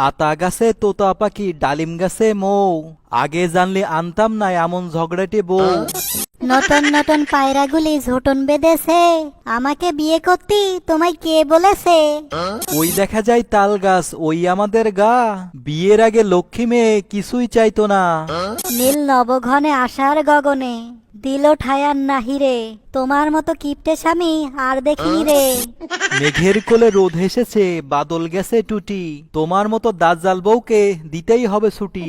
আতা গাছে তোতা পাখি, ডালিম গাছে মৌ, আগে জানলে আনতাম না এমন ঝগড়াটে বউ। নতুন নতুন পায়রাগুলি ঝুটন বেঁধেছে, আমাকে বিয়ে করতি তোমায় কে বলেছে? ওই দেখা যায় তাল গাছ, ওই আমাদের গা, বিয়ের আগে লক্ষ্মী মেয়ে কিছুই চাইতো না। নীল নবঘনে আশার গগনে দিল ঠায়ার নাহিরে, তোমার মতো কিপটে স্বামী আর দেখিনি রে। মেঘের কোলে রোদ হেসেছে, বাদল গেছে টুটি, তোমার মতো দাজ্জাল বউকে দিতেই হবে ছুটি।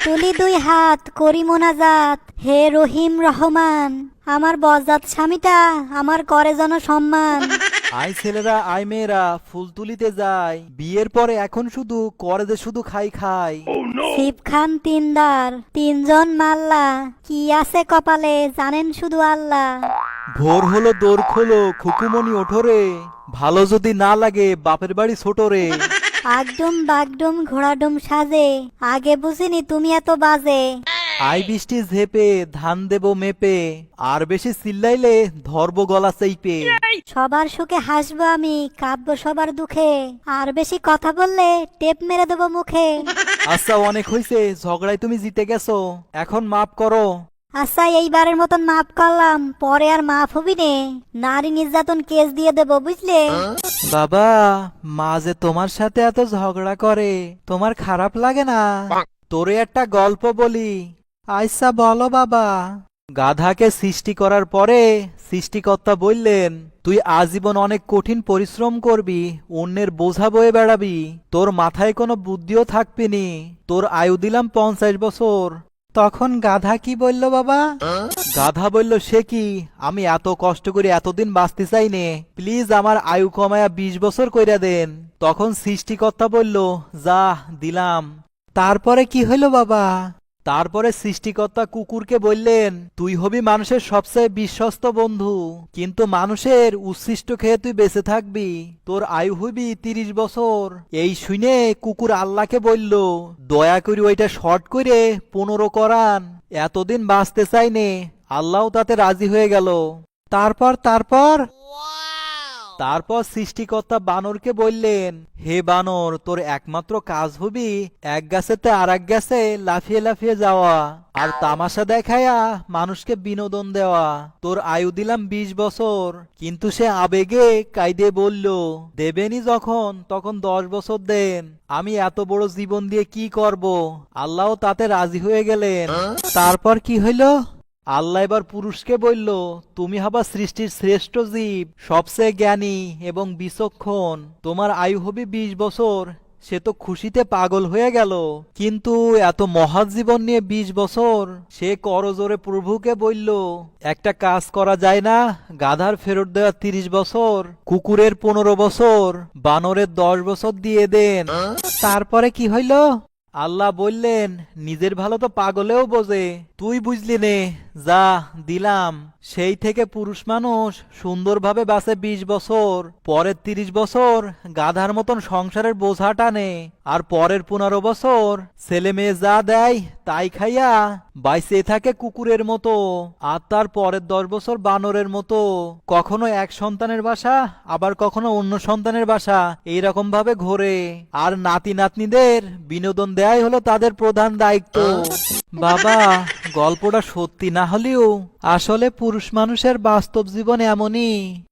তুলি দুই হাত করি মোনাজাত, হে রহিম রহমান, আমার বজ্জাত স্বামীটা আমার করে যেন সম্মান। আয় ছেলেরা আয় মেয়েরা ফুল তুলিতে যায়, বিয়ের পরে এখন শুধু করে যে শুধু খাই খাই। শিব খান তিনদার, তিনজন মাল্লা, কি আছে কপালে জানেন শুধু আল্লাহ। ভোর হলো দোর খোলো খুকুমনি ওঠরে, ভালো যদি না লাগে বাপের বাড়ি ছোট রে। আগডুম বাগডুম ঘোড়াডুম সাজে, আগে বুঝিনি তুমি এত বাজে। আই বৃষ্টি ঝেপে ধান দেব মেপে, আর বেশি চিল্লাইলে ধরব গলা চাইপে। সবার সুখে হাসবো আমি, কাঁদবো সবার দুঃখে, আর বেশি কথা বললে টেপ মেরে দেবো মুখে। আচ্ছা অনেক হইছে, ঝগড়ায় তুমি জিতে গেছো, এখন মাফ করো। আচ্ছা এইবারের মতন মাফ করলাম, পরে আর মাফ হবি নে, নারী নির্যাতন কেস দিয়ে দেবো বুঝলে। বাবা, মা যে তোমার সাথে এত ঝগড়া করে, তোমার খারাপ লাগে না? তোরে একটা গল্প বলি। আচ্ছা বলো বাবা। গাধাকে সৃষ্টি করার পরে সৃষ্টিকর্তা বললেন, তুই আজীবন অনেক কঠিন পরিশ্রম করবি, অন্যের বোঝা বয়ে বেড়াবি, তোর মাথায় কোনো বুদ্ধিও থাকবিনি, তোর আয়ু দিলাম 50 বছর। তখন গাধা কি বলল বাবা? গাধা বলল, সে কি, আমি এত কষ্ট করে এতদিন বাঁচতে চাই নে, প্লিজ আমার আয়ু কমায়া 20 বছর কইরা দেন। তখন সৃষ্টিকর্তা বলল, যা দিলাম। তারপরে কি হইল বাবা? তারপরে সৃষ্টিকর্তা কুকুরকে বললেন, তুই হবি মানুষের সবচেয়ে বিশ্বস্ত বন্ধু, কিন্তু মানুষের উচ্ছিষ্ট খেয়ে তুই বেঁচে থাকবি, তোর আয়ু হবি 30 বছর। এই শুনে কুকুর আল্লাহকে বলল, দয়া করে ওইটা শর্ট করে 15 করান, এতদিন বাঁচতে চাইনে। আল্লাহও তাতে রাজি হয়ে গেল। তারপর তারপর তারপর সৃষ্টিকর্তা বানরকে বললেন, হে বানর, তোর একমাত্র কাজ হবি এক গাছেতে আর এক গাছে লাফিয়ে লাফিয়ে যাওয়া, আর তামাশা দেখায়া মানুষকে বিনোদন দেওয়া। তোর আয়ু দিলাম 20 বছর। কিন্তু সে আবেগে কাইদে বলল, দেবেনি যখন তখন 10 বছর দেন, আমি এত বড় জীবন দিয়ে কি করব? আল্লাহ তাতে রাজি হয়ে গেলেন। তারপর কি হইল? আল্লাহ এবার পুরুষকে বলল, তুমি হবা সৃষ্টির শ্রেষ্ঠ জীব, সবচেয়ে জ্ঞানী এবং বিচক্ষণ, তোমার আয়ু হবে 20 বছর। সে তো খুশিতে পাগল হয়ে গেল, কিন্তু এত মহৎ জীবন নিয়ে 20 বছর। সে করজোরে প্রভুকে বলল, একটা কাজ করা যায় না? গাধার ফেরত দেওয়া 30 বছর, কুকুরের 15 বছর, বানরের 10 বছর দিয়ে দেন। তারপরে কি হইল? আল্লাহ বললেন, নিজের ভালো তো পাগলেও বোঝে, তুই বুঝলি নে, যা দিলাম। সেই থেকে পুরুষ মানুষ সুন্দরভাবে বাঁচে 20 বছর, পরের 30 বছর গাধার মতন সংসারের বোঝা টানে, আর পরের 15 বছর ছেলে মেয়ে যা দেয় তাই খাইয়া বাইসে থাকে কুকুরের মতো, আর তার পরের 10 বছর বানরের মতো, কখনো এক সন্তানের বাসা আবার কখনো অন্য সন্তানের বাসা, এইরকম ভাবে ঘোরে। আর নাতি নাতনিদের বিনোদন দেয়াই হলো তাদের প্রধান দায়িত্ব। বাবা, গল্পটা সত্যি না হলেও আসলে পুরুষ মানুষের বাস্তব জীবন এমনই।